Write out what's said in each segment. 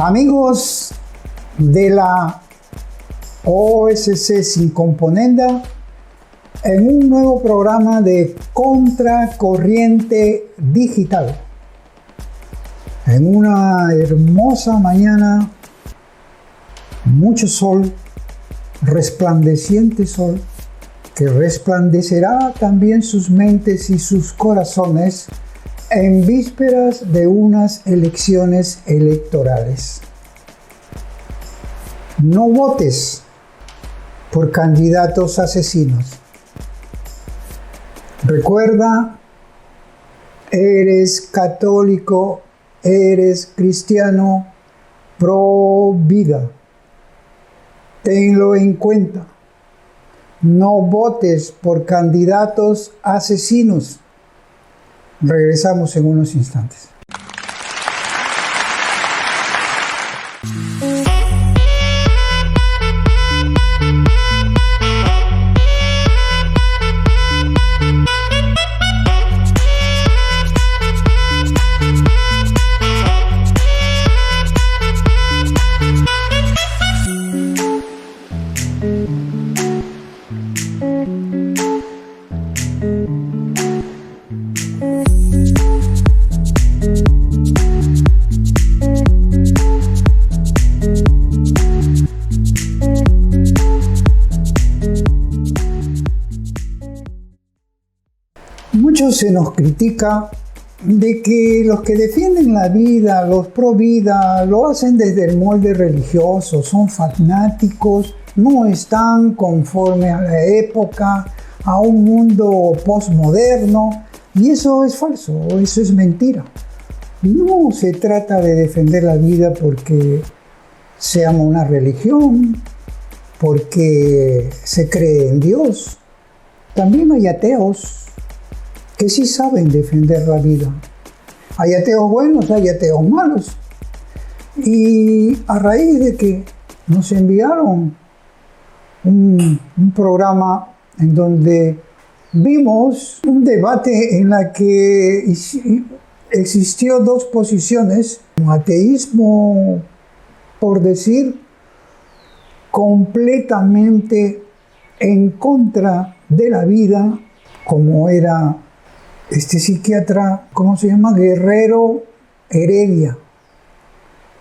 Amigos de la OSC Sin Componenda, en un nuevo programa de Contracorriente Digital. En una hermosa mañana, mucho sol, resplandeciente sol, que resplandecerá también sus mentes y sus corazones en vísperas de unas elecciones electorales. No votes por candidatos asesinos. Recuerda, eres católico, eres cristiano, pro vida. Tenlo en cuenta. No votes por candidatos asesinos. Regresamos en unos instantes. Mucho se nos critica de que los que defienden la vida, los pro vida, lo hacen desde el molde religioso, son fanáticos, no están conforme a la época, a un mundo postmoderno, y eso es falso, eso es mentira. No se trata de defender la vida porque seamos una religión, porque se cree en Dios. También hay ateos que sí saben defender la vida. Hay ateos buenos, hay ateos malos. Y a raíz de que nos enviaron un programa en donde vimos un debate en la que existió dos posiciones, un ateísmo, por decir, completamente en contra de la vida, como era este psiquiatra, ¿cómo se llama? Guerrero Heredia,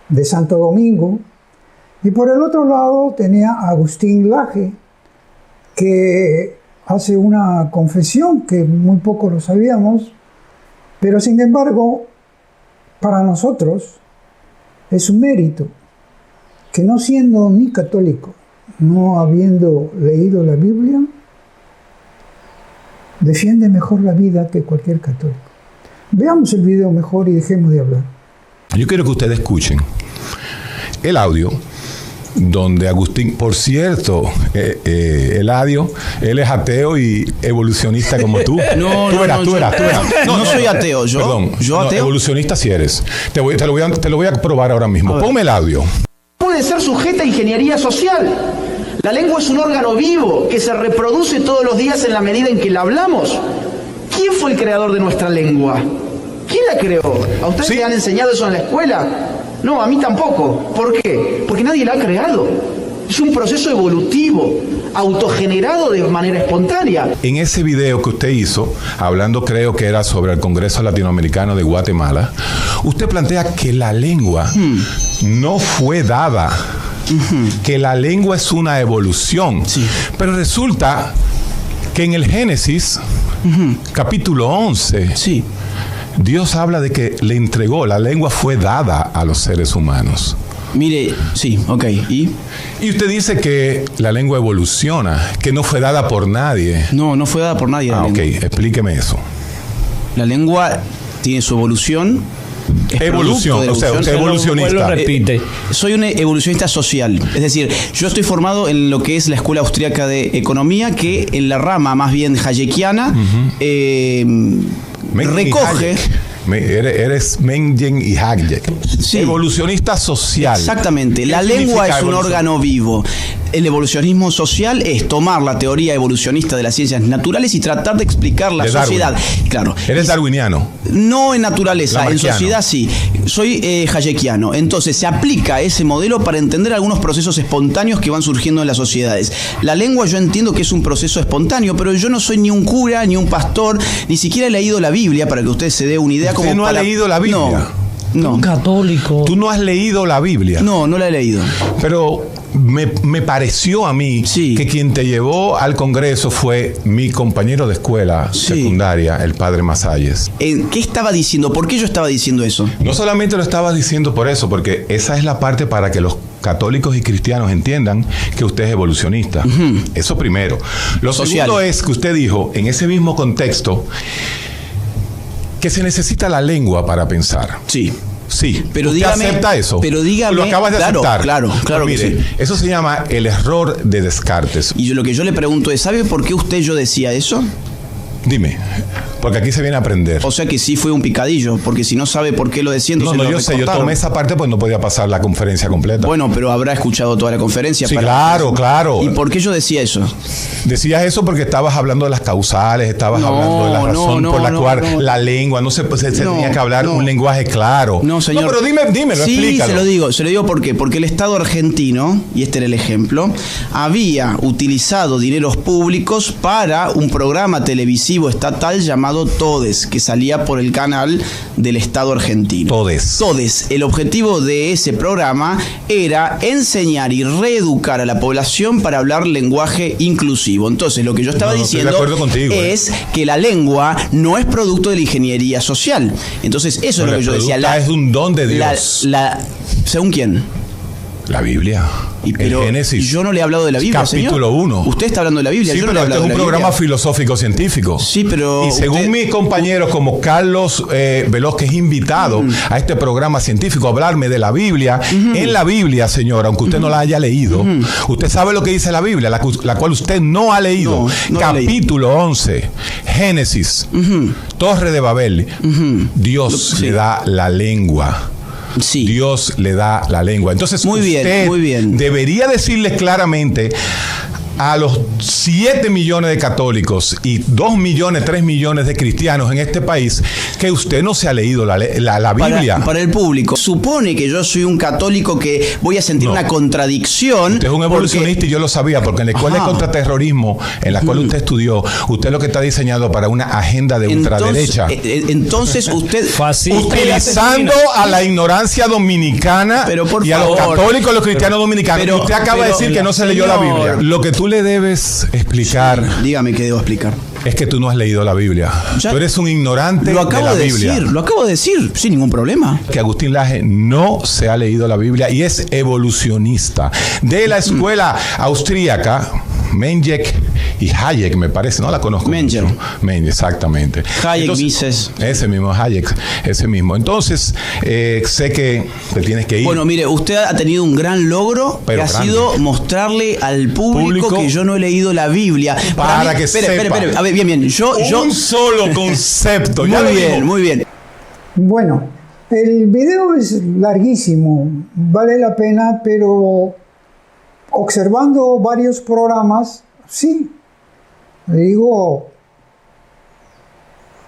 de Santo Domingo. Y por el otro lado tenía a Agustín Laje, que hace una confesión que muy poco lo sabíamos, pero sin embargo, para nosotros es un mérito que, no siendo ni católico, no habiendo leído la Biblia, defiende mejor la vida que cualquier católico. Veamos el video mejor y dejemos de hablar. Yo quiero que ustedes escuchen el audio donde Agustín, por cierto, Eladio, él es ateo y evolucionista como tú. No, soy ateo. Yo ateo. Evolucionista sí eres. Te lo voy a probar ahora mismo. Ponme el audio. Puede ser sujeta a ingeniería social. La lengua es un órgano vivo que se reproduce todos los días en la medida en que la hablamos. ¿Quién fue el creador de nuestra lengua? ¿Quién la creó? ¿A ustedes le han enseñado eso en la escuela? No, a mí tampoco. ¿Por qué? Porque nadie la ha creado. Es un proceso evolutivo, autogenerado de manera espontánea. En ese video que usted hizo, hablando creo que era sobre el Congreso Latinoamericano de Guatemala, usted plantea que la lengua no fue dada. Que la lengua es una evolución. Sí. Pero resulta que en el Génesis, capítulo 11, sí, Dios habla de que le entregó, la lengua fue dada a los seres humanos. Mire, sí, ok. ¿Y usted dice que la lengua evoluciona, que no fue dada por nadie. No fue dada por nadie. Ok, explíqueme eso. La lengua tiene su evolución. Evolución, o sea, usted es evolucionista. Lo repite. Soy un evolucionista social. Es decir, yo estoy formado en lo que es la Escuela Austriaca de Economía, que en la rama más bien hayekiana recoge Eres Mengen y Hayek. Sí. Evolucionista social. Exactamente. La ¿Qué lengua significa es un evolución? órgano vivo. El evolucionismo social es tomar la teoría evolucionista de las ciencias naturales y tratar de explicar la De Darwin. sociedad. Claro. Eres darwiniano. No en naturaleza, en Lamarckiano. sociedad sí. Soy hayekiano. Entonces se aplica ese modelo para entender algunos procesos espontáneos que van surgiendo en las sociedades. La lengua yo entiendo que es un proceso espontáneo, pero yo no soy ni un cura, ni un pastor, ni siquiera he leído la Biblia para que usted se dé una idea. ¿Usted como no ha para... leído la Biblia? No. Un católico. Tú no has leído la Biblia. No la he leído. Pero me pareció a mí Sí. que quien te llevó al Congreso fue mi compañero de escuela Sí. secundaria, el padre Masalles. ¿Qué estaba diciendo? ¿Por qué yo estaba diciendo eso? No solamente lo estaba diciendo por eso, porque esa es la parte para que los católicos y cristianos entiendan que usted es evolucionista. Eso primero. Lo Social. segundo es que usted dijo, en ese mismo contexto, que se necesita la lengua para pensar. Sí. Sí, Pero ¿usted dígame- acepta eso? pero dígame- Lo acabas de claro, aceptar. claro que Mire, sí. eso se llama el error de Descartes. Y lo que yo le pregunto es, ¿sabe por qué yo decía eso? Dime, porque aquí se viene a aprender. O sea que sí fue un picadillo, porque si no sabe por qué lo decía, entonces No, lo yo sé, yo recortaron. tomé esa parte pues no podía pasar la conferencia completa. Bueno, pero habrá escuchado toda la conferencia. Sí, claro. ¿Y por qué yo decía eso? Decías eso porque estabas hablando de las causales, estabas No, hablando de la razón no, por la no, cual no. la lengua, no se No, tenía que hablar no. un lenguaje claro. No, señor. No, pero dímelo, sí, explícalo. se lo digo ¿por qué? Porque el Estado argentino, y este era el ejemplo, había utilizado dineros públicos para un programa televisivo estatal llamado Todes, que salía por el canal del Estado argentino. Todes. El objetivo de ese programa era enseñar y reeducar a la población para hablar lenguaje inclusivo. Entonces, lo que yo estaba No, estoy de diciendo acuerdo contigo, es que la lengua no es producto de la ingeniería social. Entonces, eso es lo que yo decía. Es un don de Dios. ¿Según quién? La Biblia. Pero el Génesis. yo no le he hablado de la Biblia, Capítulo señor. 1. Usted está hablando de la Biblia, Sí, yo no pero le he este hablado es un de la programa Biblia. filosófico-científico. Sí, pero Y según usted- mis compañeros como Carlos Veloz, que es invitado a este programa científico a hablarme de la Biblia, en la Biblia, señora, aunque usted no la haya leído, usted sabe lo que dice la Biblia, la cual usted no ha leído. No la he leído. Capítulo 11, Génesis, Torre de Babel. Dios Sí. le da la lengua. Sí. Dios le da la lengua. Entonces, Muy bien, usted muy bien. debería decirles claramente a los 7 millones de católicos y 2 millones, 3 millones de cristianos en este país que usted no se ha leído la Biblia. Para el público. Supone que yo soy un católico que voy a sentir No. una contradicción. Usted es un evolucionista y yo lo sabía, porque en la escuela de Ajá. contraterrorismo en la cual usted estudió, usted lo que está diseñado para una agenda de ultraderecha. Entonces usted... Fascista. Utilizando a la ignorancia dominicana Pero por y a los favor. católicos y los cristianos dominicanos. Pero- Usted acaba de pero- decir que no se leyó la señor. Biblia. Lo que tú le debes explicar Dígame qué debo explicar. es que tú no has leído la Biblia. Ya- Tú eres un ignorante Lo de acabo la de Biblia. decir, lo acabo de decir, sin ningún problema. Que Agustín Laje no se ha leído la Biblia y es evolucionista de la escuela austríaca Mengen y Hayek, me parece, no la conozco. Mengen. mucho. Mengen, exactamente. Hayek, Entonces, Mises. ese mismo Hayek, ese mismo. Entonces, sé que te tienes que ir. Bueno, mire, usted ha tenido un gran logro Pero que ha grande. sido mostrarle al público que yo no he leído la Biblia. Para que espere, sepa. espere. A ver, bien. Yo un solo concepto. ya muy lo bien, digo. muy bien. Bueno, el video es larguísimo, vale la pena, pero observando varios programas, sí, digo,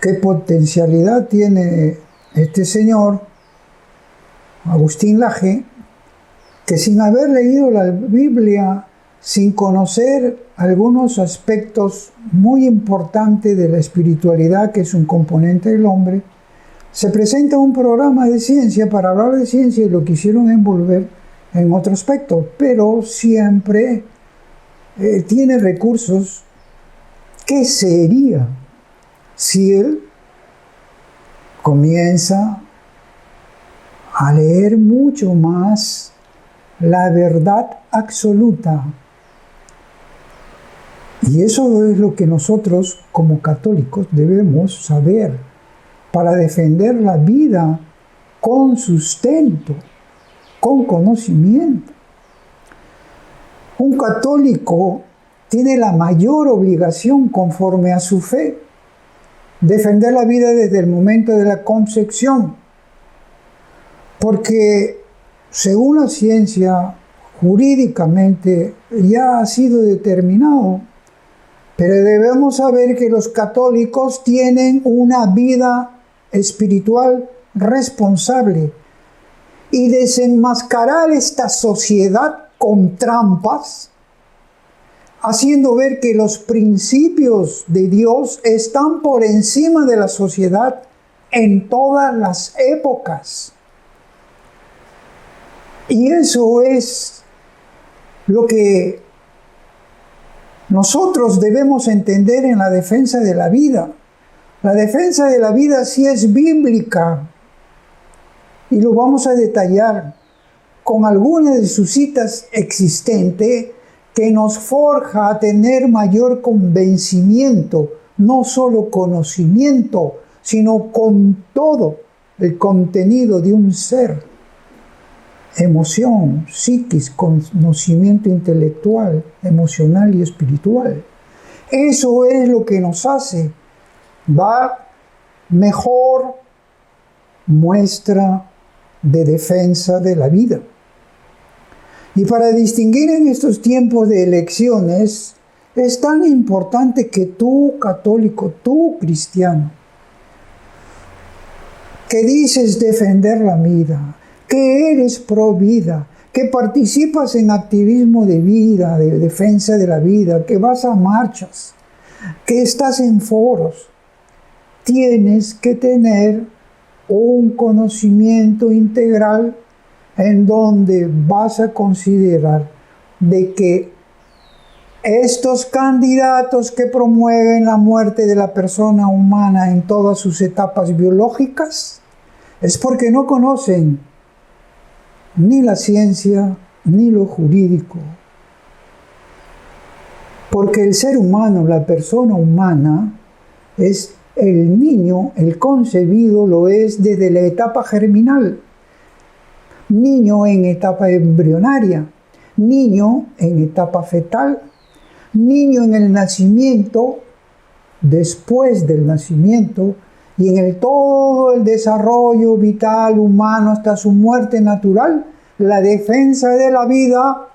qué potencialidad tiene este señor, Agustín Laje, que sin haber leído la Biblia, sin conocer algunos aspectos muy importantes de la espiritualidad, que es un componente del hombre, se presenta un programa de ciencia para hablar de ciencia y lo quisieron envolver en otro aspecto, pero siempre tiene recursos. ¿Qué sería si él comienza a leer mucho más la verdad absoluta? Y eso es lo que nosotros como católicos debemos saber para defender la vida con sustento, con conocimiento. Un católico tiene la mayor obligación conforme a su fe defender la vida desde el momento de la concepción, porque según la ciencia, jurídicamente ya ha sido determinado, pero debemos saber que los católicos tienen una vida espiritual responsable, y desenmascarar esta sociedad con trampas, haciendo ver que los principios de Dios están por encima de la sociedad en todas las épocas. Y eso es lo que nosotros debemos entender en la defensa de la vida. La defensa de la vida sí es bíblica, y lo vamos a detallar con algunas de sus citas existentes que nos forja a tener mayor convencimiento, no solo conocimiento, sino con todo el contenido de un ser. Emoción, psiquis, conocimiento intelectual, emocional y espiritual. Eso es lo que nos hace dar mejor muestra de defensa de la vida. Y para distinguir en estos tiempos de elecciones, es tan importante que tú, católico, tú, cristiano, que dices defender la vida, que eres pro vida, que participas en activismo de vida, de defensa de la vida, que vas a marchas, que estás en foros, tienes que tener un conocimiento integral en donde vas a considerar de que estos candidatos que promueven la muerte de la persona humana en todas sus etapas biológicas es porque no conocen ni la ciencia ni lo jurídico. Porque el ser humano, la persona humana, es el niño, el concebido, lo es desde la etapa germinal, niño en etapa embrionaria, niño en etapa fetal, niño en el nacimiento, después del nacimiento, y en todo el desarrollo vital humano hasta su muerte natural. La defensa de la vida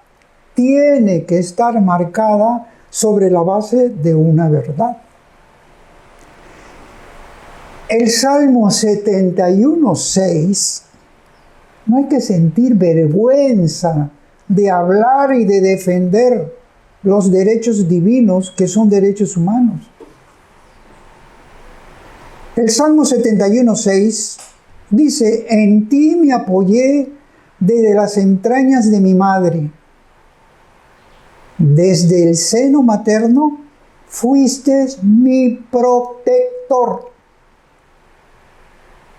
tiene que estar marcada sobre la base de una verdad. El Salmo 71:6, no hay que sentir vergüenza de hablar y de defender los derechos divinos que son derechos humanos. El Salmo 71:6 dice: en ti me apoyé desde las entrañas de mi madre. Desde el seno materno fuiste mi protector.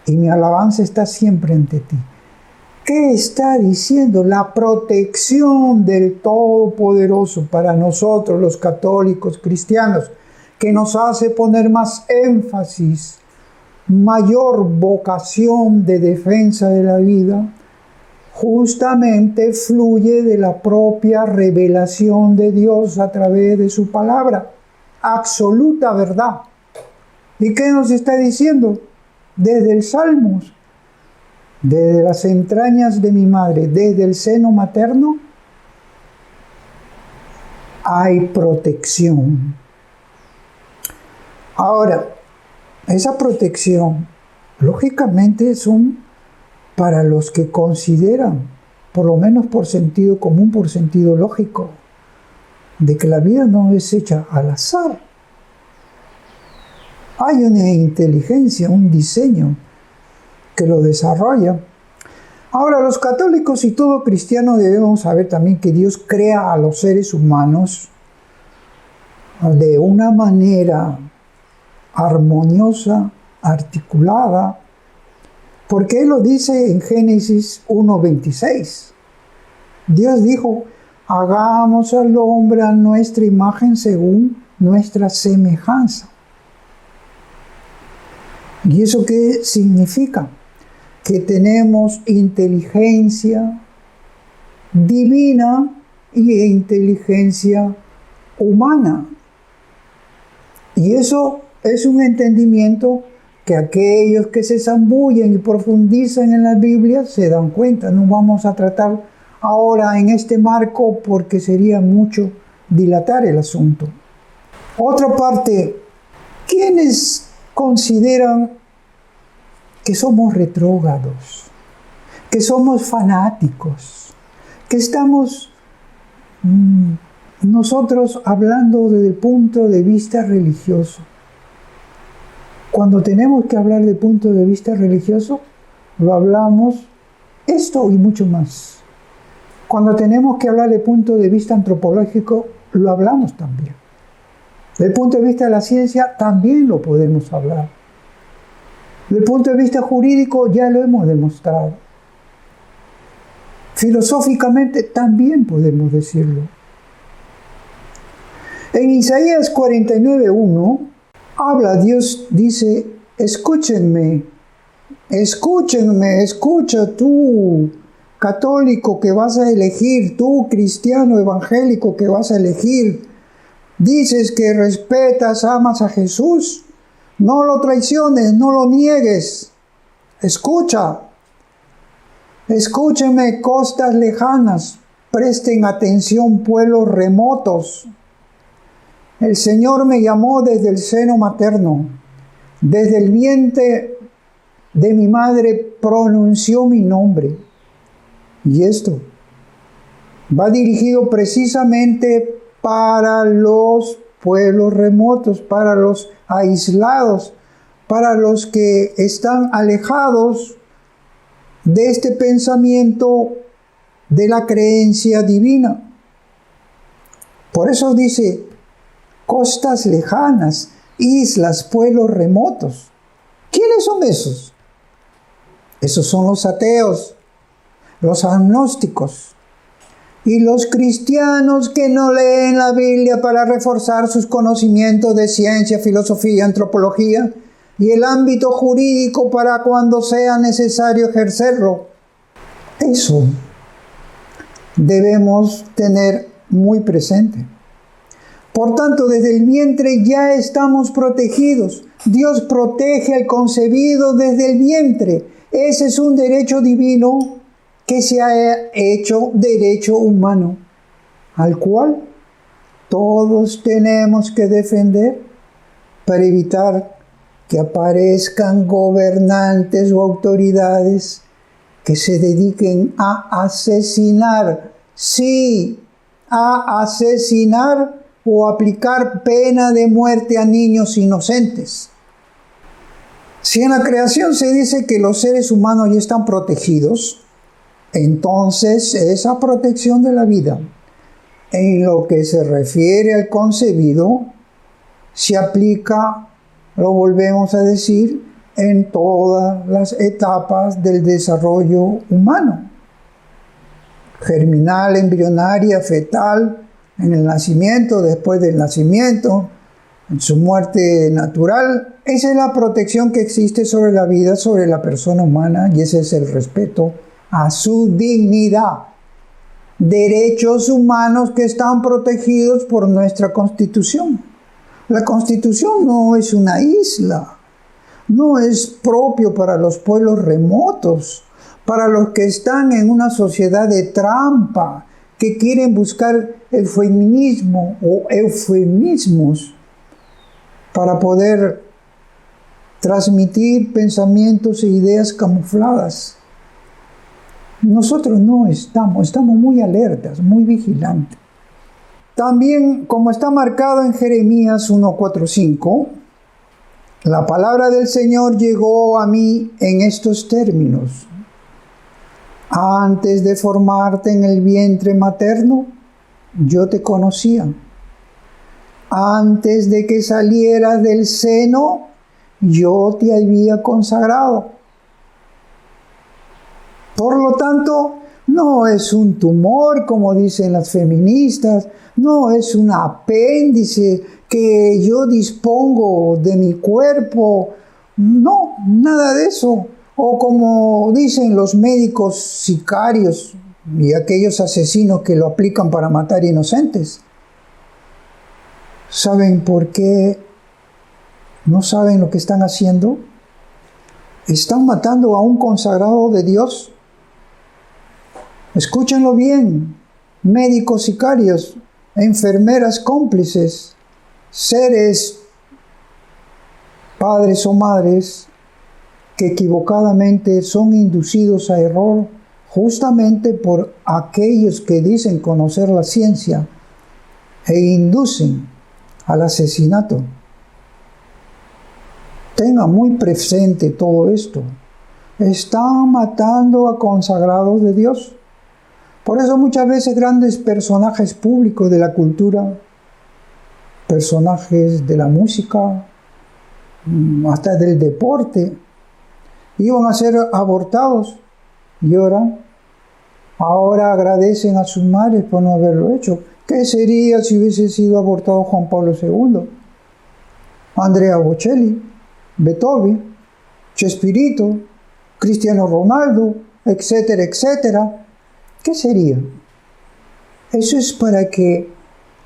Y mi alabanza está siempre ante ti. ¿Qué está diciendo? La protección del Todopoderoso para nosotros los católicos cristianos, que nos hace poner más énfasis, mayor vocación de defensa de la vida, justamente fluye de la propia revelación de Dios a través de su palabra. Absoluta verdad. ¿Y qué nos está diciendo? Desde el Salmos, desde las entrañas de mi madre, desde el seno materno, hay protección. Ahora, esa protección, lógicamente, son para los que consideran, por lo menos por sentido común, por sentido lógico, de que la vida no es hecha al azar. Hay una inteligencia, un diseño que lo desarrolla. Ahora, los católicos y todo cristiano debemos saber también que Dios crea a los seres humanos de una manera armoniosa, articulada, porque Él lo dice en Génesis 1:26. Dios dijo: hagamos al hombre a nuestra imagen según nuestra semejanza. ¿Y eso qué significa? Que tenemos inteligencia divina y inteligencia humana. Y eso es un entendimiento que aquellos que se zambullen y profundizan en la Biblia se dan cuenta. No vamos a tratar ahora en este marco porque sería mucho dilatar el asunto. Otra parte, ¿quiénes consideran que somos retrógrados, que somos fanáticos, que estamos nosotros hablando desde el punto de vista religioso? Cuando tenemos que hablar de punto de vista religioso, lo hablamos esto y mucho más. Cuando tenemos que hablar de punto de vista antropológico, lo hablamos también. Del punto de vista de la ciencia, también lo podemos hablar. Del punto de vista jurídico, ya lo hemos demostrado. Filosóficamente, también podemos decirlo. En Isaías 49:1, habla Dios, dice, escúchenme, escucha tú, católico que vas a elegir, tú, cristiano evangélico que vas a elegir. Dices que respetas, amas a Jesús, no lo traiciones, no lo niegues. Escúchenme, costas lejanas, presten atención, pueblos remotos. El Señor me llamó desde el seno materno, desde el vientre de mi madre pronunció mi nombre. Y esto va dirigido precisamente para los pueblos remotos, para los aislados, para los que están alejados de este pensamiento de la creencia divina. Por eso dice, costas lejanas, islas, pueblos remotos. ¿Quiénes son esos? Esos son los ateos, los agnósticos y los cristianos que no leen la Biblia para reforzar sus conocimientos de ciencia, filosofía, antropología y el ámbito jurídico para cuando sea necesario ejercerlo. Eso debemos tener muy presente. Por tanto, desde el vientre ya estamos protegidos. Dios protege al concebido desde el vientre. Ese es un derecho divino que se ha hecho derecho humano, al cual todos tenemos que defender para evitar que aparezcan gobernantes o autoridades que se dediquen a asesinar, sí, a asesinar o aplicar pena de muerte a niños inocentes. Si en la creación se dice que los seres humanos ya están protegidos, entonces esa protección de la vida, en lo que se refiere al concebido, se aplica, lo volvemos a decir, en todas las etapas del desarrollo humano. Germinal, embrionaria, fetal, en el nacimiento, después del nacimiento, en su muerte natural. Esa es la protección que existe sobre la vida, sobre la persona humana, y ese es el respeto a su dignidad. Derechos humanos que están protegidos por nuestra Constitución. La Constitución no es una isla, no es propio para los pueblos remotos, para los que están en una sociedad de trampa, que quieren buscar el feminismo o eufemismos para poder transmitir pensamientos e ideas camufladas. Nosotros no estamos muy alertas, muy vigilantes. También, como está marcado en Jeremías 1:4-5, la palabra del Señor llegó a mí en estos términos. Antes de formarte en el vientre materno, yo te conocía. Antes de que salieras del seno, yo te había consagrado. Por lo tanto, no es un tumor, como dicen las feministas, no es un apéndice que yo dispongo de mi cuerpo, no, nada de eso. O como dicen los médicos sicarios y aquellos asesinos que lo aplican para matar inocentes. ¿Saben por qué ¿No saben lo que están haciendo? Están matando a un consagrado de Dios. Escúchenlo bien, médicos sicarios, enfermeras cómplices, seres, padres o madres, que equivocadamente son inducidos a error justamente por aquellos que dicen conocer la ciencia e inducen al asesinato. Tenga muy presente todo esto. Están matando a consagrados de Dios. Por eso muchas veces grandes personajes públicos de la cultura, personajes de la música, hasta del deporte, iban a ser abortados y ahora agradecen a sus madres por no haberlo hecho. ¿Qué sería si hubiese sido abortado Juan Pablo II, Andrea Bocelli, Beethoven, Chespirito, Cristiano Ronaldo, etcétera, etcétera? ¿Qué sería? Eso es para que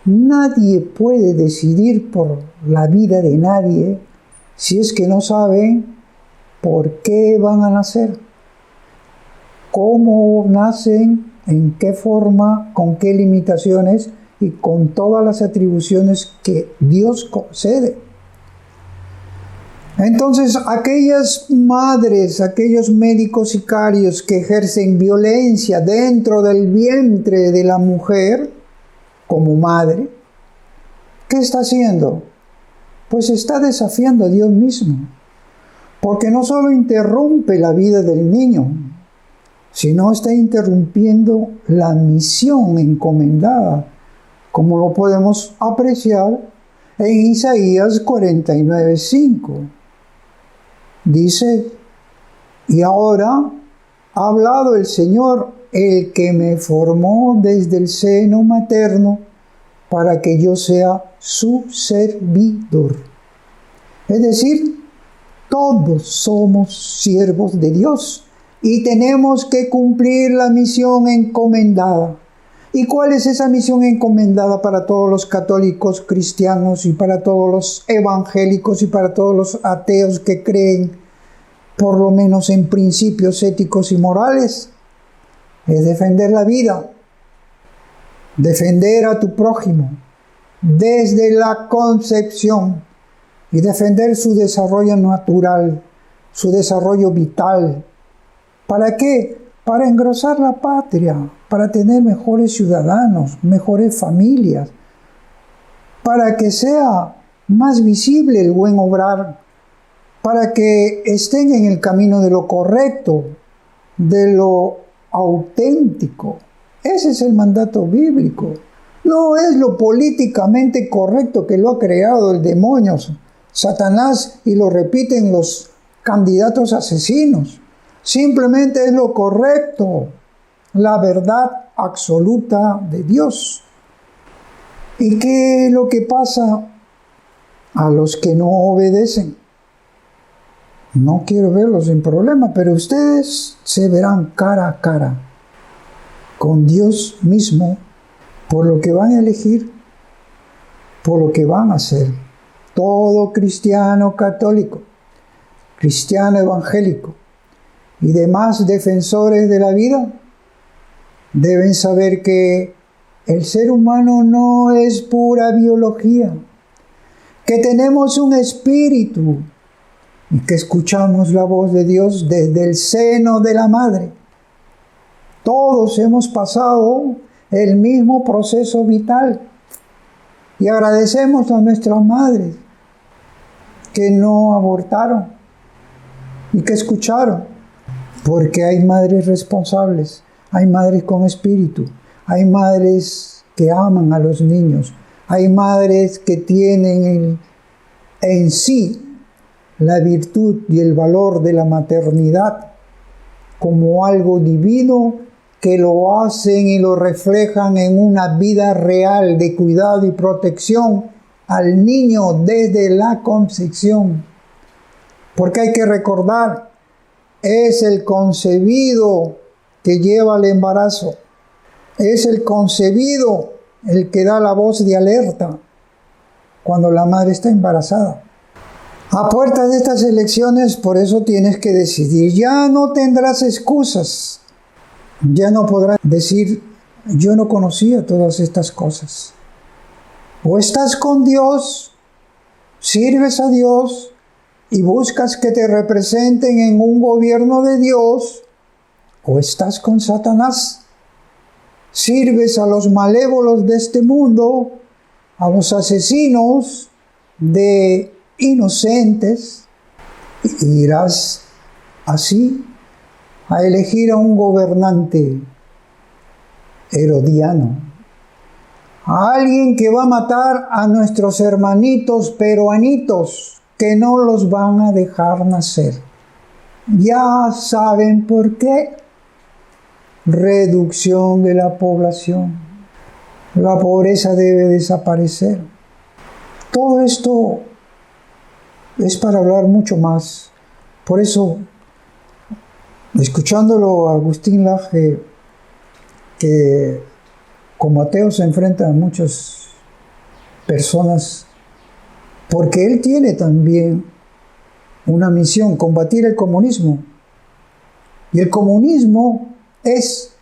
nadie puede decidir por la vida de nadie si es que no saben por qué van a nacer, cómo nacen, en qué forma, con qué limitaciones y con todas las atribuciones que Dios concede. Entonces, aquellas madres, aquellos médicos sicarios que ejercen violencia dentro del vientre de la mujer, como madre, ¿qué está haciendo? Pues está desafiando a Dios mismo, porque no solo interrumpe la vida del niño, sino está interrumpiendo la misión encomendada, como lo podemos apreciar en Isaías 49:5. Dice: y ahora ha hablado el Señor, el que me formó desde el seno materno, para que yo sea su servidor. Es decir, todos somos siervos de Dios y tenemos que cumplir la misión encomendada. ¿Y cuál es esa misión encomendada para todos los católicos cristianos y para todos los evangélicos y para todos los ateos que creen por lo menos en principios éticos y morales? Es defender la vida, defender a tu prójimo desde la concepción y defender su desarrollo natural, su desarrollo vital. ¿Para qué? Para engrosar la patria, para tener mejores ciudadanos, mejores familias, para que sea más visible el buen obrar, para que estén en el camino de lo correcto, de lo auténtico. Ese es el mandato bíblico. No es lo políticamente correcto que lo ha creado el demonio, Satanás, y lo repiten los candidatos asesinos. Simplemente es lo correcto, la verdad absoluta de Dios. ¿Y qué es lo que pasa a los que no obedecen? No quiero verlos en problema, pero ustedes se verán cara a cara con Dios mismo por lo que van a elegir, por lo que van a hacer. Todo cristiano católico, cristiano evangélico y demás defensores de la vida deben saber que el ser humano no es pura biología, que tenemos un espíritu y que escuchamos la voz de Dios desde el seno de la madre. Todos hemos pasado el mismo proceso vital y agradecemos a nuestras madres que no abortaron y que escucharon, porque hay madres responsables, hay madres con espíritu, hay madres que aman a los niños, hay madres que tienen en sí la virtud y el valor de la maternidad como algo divino, que lo hacen y lo reflejan en una vida real de cuidado y protección al niño desde la concepción. Porque hay que recordar, es el concebido que lleva el embarazo, es el concebido el que da la voz de alerta cuando la madre está embarazada. A puerta de estas elecciones, por eso tienes que decidir. Ya no tendrás excusas. Ya no podrás decir, yo no conocía todas estas cosas. O estás con Dios, sirves a Dios y buscas que te representen en un gobierno de Dios, o estás con Satanás, sirves a los malévolos de este mundo, a los asesinos de inocentes, y irás así a elegir a un gobernante herodiano, a alguien que va a matar a nuestros hermanitos peruanitos, que no los van a dejar nacer. Ya saben por qué. Reducción de la población. La pobreza debe desaparecer. Todo esto es para hablar mucho más. Por eso, escuchándolo a Agustín Laje, que como ateo se enfrenta a muchas personas, porque él tiene también una misión, combatir el comunismo. Y el comunismo es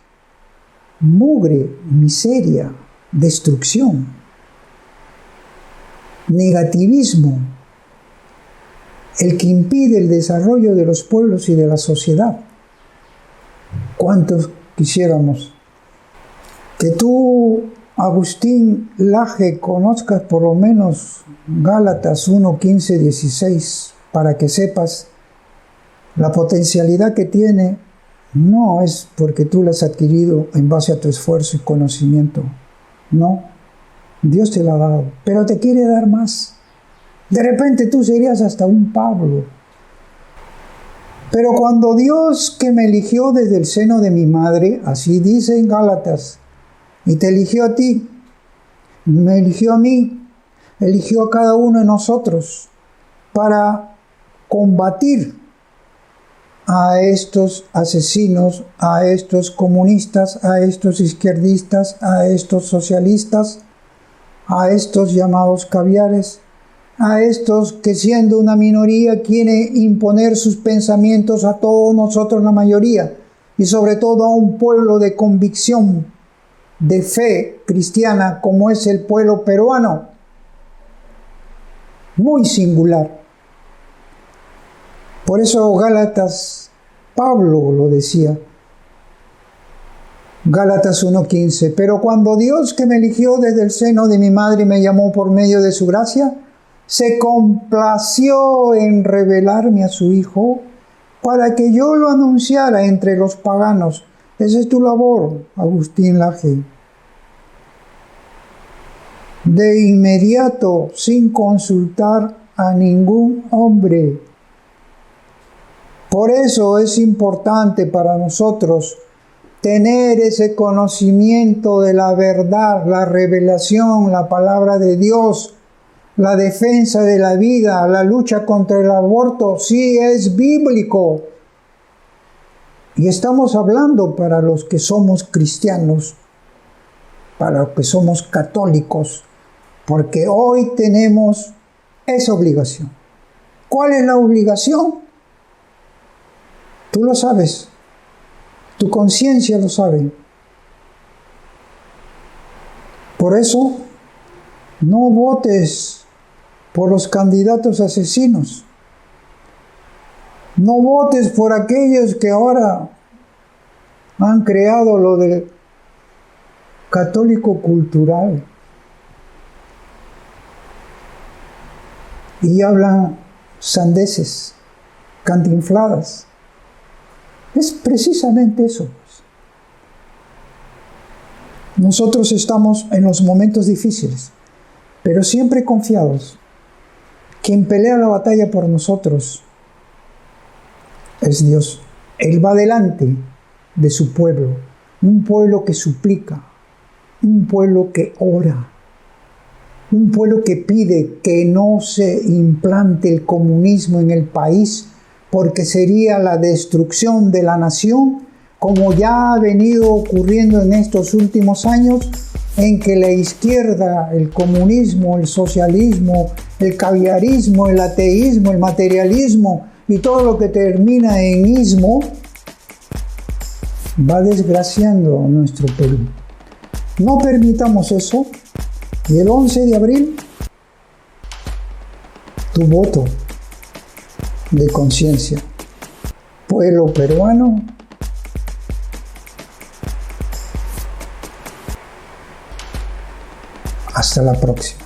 mugre, miseria, destrucción, negativismo, el que impide el desarrollo de los pueblos y de la sociedad. ¿Cuántos quisiéramos que tú, Agustín Laje, conozcas por lo menos Gálatas 1, 15, 16, para que sepas la potencialidad que tiene? No es porque tú la has adquirido en base a tu esfuerzo y conocimiento. No, Dios te la ha dado, pero te quiere dar más. De repente tú serías hasta un Pablo. Pero cuando Dios, que me eligió desde el seno de mi madre, así dice en Gálatas, y te eligió a ti, me eligió a mí, eligió a cada uno de nosotros para combatir a estos asesinos, a estos comunistas, a estos izquierdistas, a estos socialistas, a estos llamados caviares, a estos que siendo una minoría quieren imponer sus pensamientos a todos nosotros la mayoría, y sobre todo a un pueblo de convicción, de fe cristiana como es el pueblo peruano, muy singular. Por eso Gálatas, Pablo lo decía, Gálatas 1:15, pero cuando Dios, que me eligió desde el seno de mi madre y me llamó por medio de su gracia, se complació en revelarme a su Hijo para que yo lo anunciara entre los paganos. Esa es tu labor, Agustín Laje. De inmediato, sin consultar a ningún hombre. Por eso es importante para nosotros tener ese conocimiento de la verdad, la revelación, la palabra de Dios, la defensa de la vida, la lucha contra el aborto, sí es bíblico. Y estamos hablando para los que somos cristianos, para los que somos católicos, porque hoy tenemos esa obligación. ¿Cuál es la obligación? Tú lo sabes, tu conciencia lo sabe. Por eso, no votes por los candidatos asesinos. No votes por aquellos que ahora han creado lo del católico cultural y hablan sandeces, cantinfladas. Es precisamente eso. Nosotros estamos en los momentos difíciles, pero siempre confiados. Quien pelea la batalla por nosotros es Dios. Él va delante de su pueblo, un pueblo que suplica, un pueblo que ora, un pueblo que pide que no se implante el comunismo en el país, porque sería la destrucción de la nación, como ya ha venido ocurriendo en estos últimos años, en que la izquierda, el comunismo, el socialismo, el caviarismo, el ateísmo, el materialismo y todo lo que termina en ismo va desgraciando a nuestro Perú. No permitamos eso, y el 11 de abril tu voto de conciencia. Pueblo peruano, hasta la próxima.